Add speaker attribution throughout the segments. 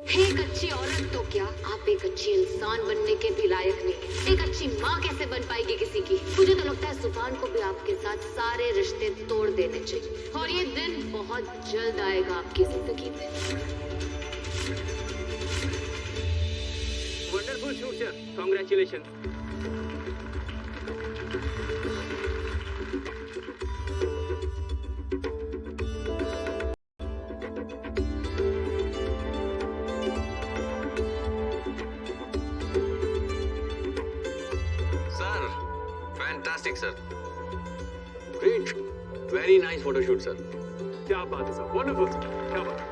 Speaker 1: एक अच्छी औरत तो क्या, आप एक अच्छी इंसान बनने के भी लायक नहीं। एक अच्छी माँ कैसे बन पाएगी किसी की? मुझे तो लगता है सुभान को भी आपके साथ सारे रिश्ते तोड़ देने चाहिए, और ये दिन बहुत जल्द आएगा आपकी जिंदगी में।
Speaker 2: Wonderful shoot sir, congratulation.
Speaker 3: Fantastic sir, great, very nice photoshoot sir.
Speaker 2: क्या बात है सर, वंडरफुल सर, क्या बात है।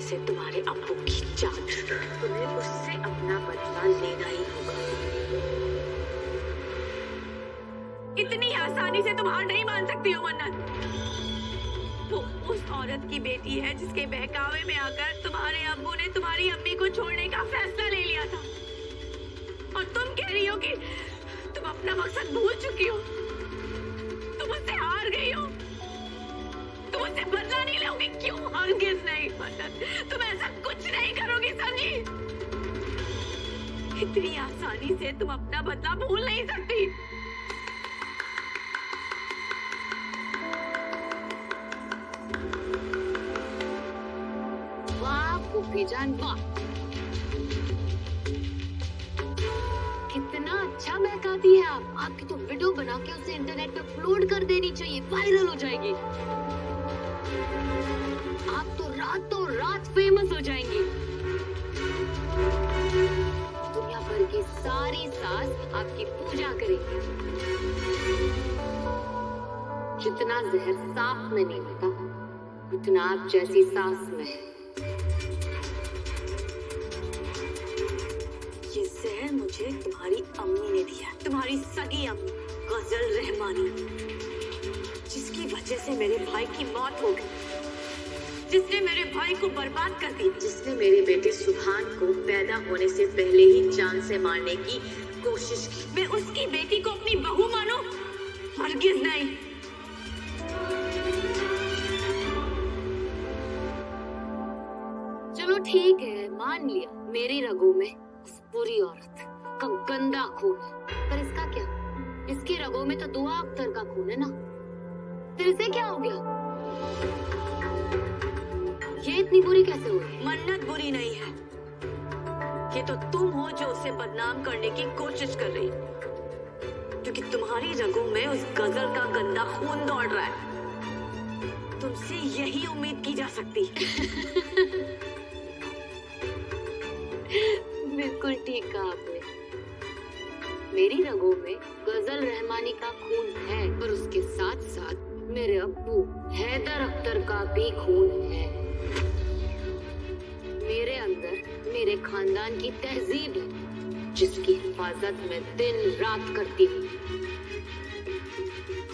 Speaker 1: से तुम्हारे अब्बू की जान, तुम्हें उससे अपना बदला लेना ही होगा। इतनी आसानी से तुम हार नहीं मान सकती हो मन्नत। वो उस औरत की बेटी है जिसके बहकावे में आकर तुम्हारे अब्बू ने तुम्हारी अम्मी को छोड़ने का फैसला ले लिया था, और तुम कह रही हो कि तुम अपना मकसद भूल चुकी हो, तुम उससे हार गई हो, तुम उससे बदला नहीं लोगी। क्यों? हरगिज़ नहीं मन्नत, तुम ऐसा कुछ नहीं करोगी समझी। इतनी आसानी से तुम अपना बदला भूल नहीं सकती। वाह फूफी जान वाह, कितना अच्छा बहकाती है आप। आपकी तो वीडियो बना के उसे इंटरनेट पे अपलोड कर देनी चाहिए, वायरल हो जाएगी। आप तो रातों रात फेमस हो जाएंगी। दुनिया भर की सारी सास आपकी पूजा करेंगी। जितना जहर सांप में नहीं होता, उतना आप जैसी सास में है। ये जहर मुझे तुम्हारी अम्मी ने दिया, तुम्हारी सगी अम्मी गजल रहमानी, जिसकी वजह से मेरे भाई की मौत हो गई, जिसने मेरे भाई को बर्बाद कर दी, जिसने मेरे बेटे सुभान को पैदा होने से पहले ही जान से मारने की कोशिश की। मैं उसकी बेटी को अपनी बहू मानूं? हरगिज़ नहीं। चलो ठीक है, मान लिया मेरी रगों में उस बुरी औरत का गंदा खून है, पर इसका क्या? इसकी रगों में तो दुआ अख्तर का खून है ना। फिर इसे क्या हो गया? ये इतनी बुरी कैसे हुई? मन्नत बुरी नहीं है, ये तो तुम हो जो उसे बदनाम करने की कोशिश कर रही हो, क्योंकि तुम्हारी रगों में उस गजल का गंदा खून दौड़ रहा है। तुम तुमसे यही उम्मीद की जा सकती।
Speaker 4: बिल्कुल ठीक कहा आपने। मेरी रगों में गजल रहमानी का खून है, पर उसके साथ साथ मेरे अब्बू हैदर अख्तर का भी खून है। मेरे अंदर मेरे खानदान की तहजीब है, जिसकी हिफाजत मैं दिन रात करती हूँ।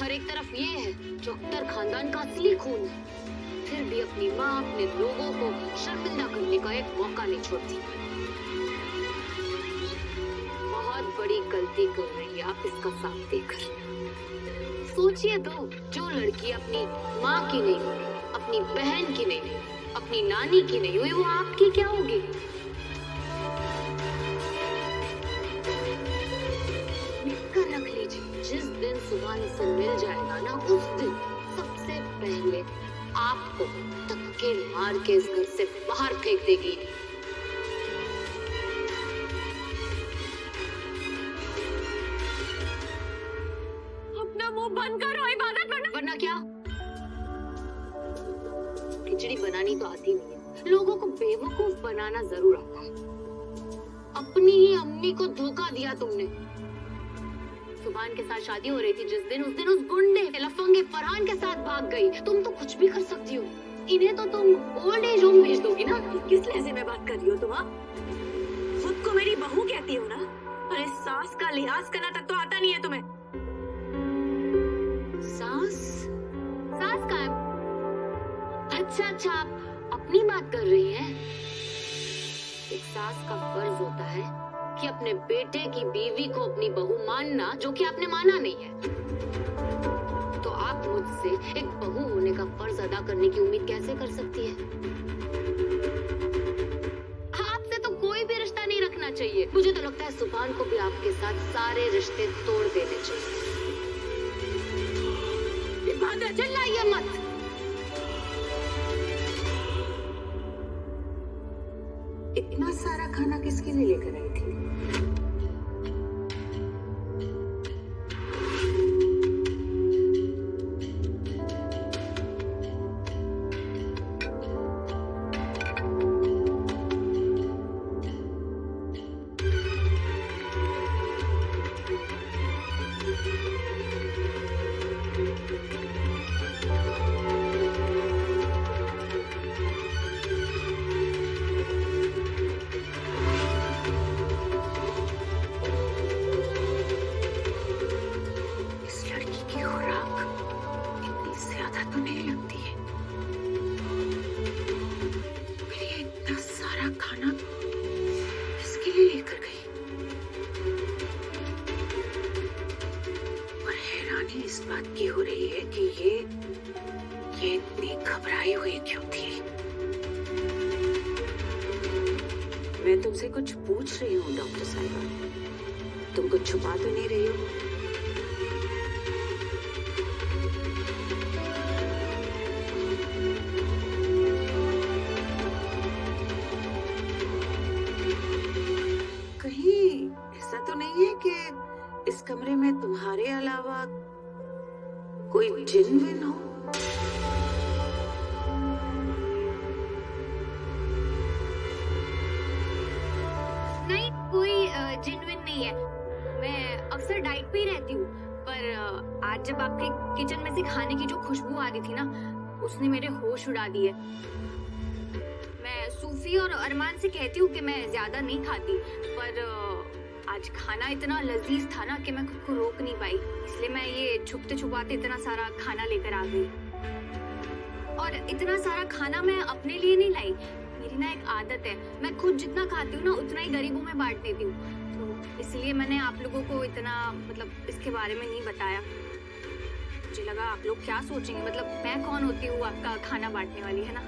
Speaker 4: और एक तरफ ये है जो अख्तर खानदान का असली खून है, फिर भी अपनी माँ अपने लोगों को शर्मिंदा करने का एक मौका नहीं छोड़ती। बहुत बड़ी गलती कर रही है आप इसका साथ देकर। सोचिए तो, जो लड़की अपनी माँ की नहीं हुई, अपनी बहन की नहीं हुई, अपनी नानी की नहीं हुई, वो आपकी क्या होगी? लिखकर रख लीजिए, जिस दिन सुभान से मिल जाएगा ना, उस दिन सबसे पहले आपको धक्के मार के इस घर से बाहर फेंक देगी।
Speaker 1: अपना मुंह बंद करो, इबादत
Speaker 4: वरना क्या? खिचड़ी बनानी तो आती नहीं है, लोगों को बेवकूफ बनाना जरूर आता है। अपनी ही अम्मी को धोखा दिया तुमने। सुभान के साथ शादी हो रही थी जिस दिन, उस दिन उस गुंडे लफंगे फरहान के साथ भाग गई। तुम तो कुछ भी कर सकती हो, इन्हें तो तुम ओल्ड एज होम भेज दोगी ना।
Speaker 1: किस लहजे में बात कर रही हो तुम? खुद को मेरी बहू कहती हो ना, और इस सास का लिहाज करना तक तो आता नहीं है तुम्हें।
Speaker 4: सास? सास का है? अच्छा, आप अपनी बात कर रही हैं। एक सास का फर्ज होता है कि अपने बेटे की बीवी को अपनी बहू मानना, जो कि आपने माना नहीं है। तो आप मुझसे एक बहू होने का फर्ज अदा करने की उम्मीद कैसे कर सकती है? आपसे तो कोई भी रिश्ता नहीं रखना चाहिए। मुझे तो लगता है सुभान को भी आपके साथ सारे रिश्ते तोड़ देने चाहिए। चिल्लाइए मत।
Speaker 5: इतना सारा खाना किसके लिए लेकर आई थी? इस बात की हो रही है कि ये इतनी घबराई हुई क्यों थी? मैं तुमसे कुछ पूछ रही हूँ डॉक्टर साहिबा, तुम कुछ छुपा तो नहीं रही हो? कहीं ऐसा तो नहीं है कि इस कमरे में तुम्हारे अलावा कोई जिन विन हो?
Speaker 4: नहीं, कोई जिन विन नहीं है। मैं अक्सर डाइट पे ही रहती हूँ, पर आज जब आपके किचन में से खाने की जो खुशबू आ रही थी ना, उसने मेरे होश उड़ा दिए। मैं सूफी और अरमान से कहती हूँ कि मैं ज्यादा नहीं खाती, पर आज खाना इतना लजीज था ना कि मैं खुद को रोक नहीं पाई, इसलिए मैं ये छुपते छुपाते इतना सारा खाना लेकर आ गई। और इतना सारा खाना मैं अपने लिए नहीं लाई, मेरी ना एक आदत है, मैं खुद जितना खाती हूँ ना उतना ही गरीबों में बांट देती हूँ, तो इसलिए मैंने आप लोगों को इतना इसके बारे में नहीं बताया। मुझे लगा आप लोग क्या सोचेंगे, मैं कौन होती हूँ आपका खाना बांटने वाली, है ना।